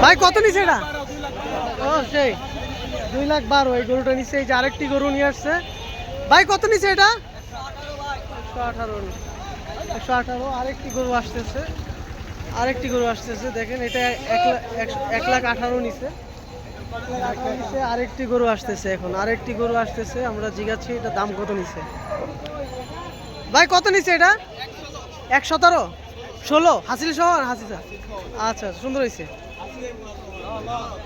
ভাই কত নিছে এটা? ও সেই 2,12,000 এই গরুটা নিচ্ছে। এই যে আরেকটি গরু নিয়ে আসছে। ভাই কত নিছে এটা? 118। 118। আরেকটি গরু আসতেছে, আরেকটি গরু আসতেছে। দেখেন এটা 1,18,000 নিছে। আরেকটি গরু আসতেছে, এখন আরেকটি গরু আসতেছে। আমরা জিজ্ঞাসি এটা দাম কত নিছে। ভাই কত নিছে এটা? 117। 16 হাসিল সহ হাসিসা। আচ্ছা সুন্দর হয়েছে,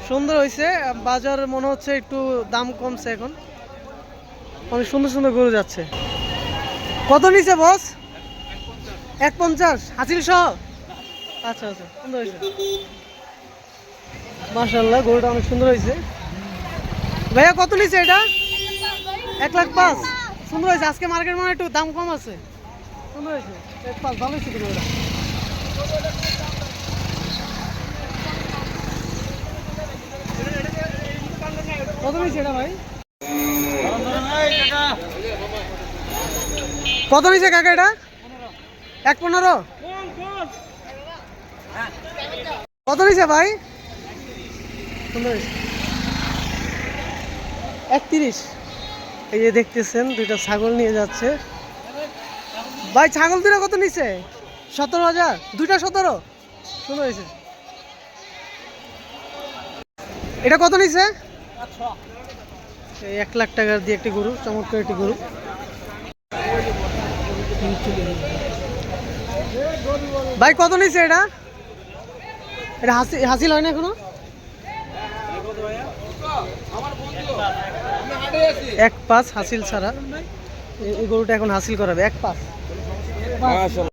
সুন্দর হয়েছে। বাজার মনে হচ্ছে একটু দাম কমছে, এখন অনেক সুন্দর সুন্দর গরু যাচ্ছে। কত নিছে বস? 150 হাসিল সহ। আচ্ছা আচ্ছা সুন্দর হয়েছে, মাশাআল্লাহ গরুটা অনেক সুন্দর হয়েছে। ভাইয়া কত নিছে এটা? 1,05,000। সুন্দর হয়েছে। আজকে মার্কেট মনে একটু দাম কম আছে। সুন্দর হয়েছে, 1,05,000 ভালো হয়েছে গরুটা। কত নিছে এটা ভাই? কত নিছে কাকা এটা? 1,15। কত নিছে ভাই? সুন্দর হয়েছে। 31। এই যে দেখতেছেন দুইটা ছাগল নিয়ে যাচ্ছে ভাই। ছাগল দুটা কত নিছে? 17,000। দুইটা 17। সুন্দর হয়েছে। এটা কত নিছে? 1,00,000 টাকার দিয়ে একটি গরু, চমৎকার একটি গরু। ভাই কত নিছে এটা? এটা হাসিল হয় না এখনো? 1,5 হাসিল ছাড়া। এই গরুটা এখন হাসিল করাবে 1,5।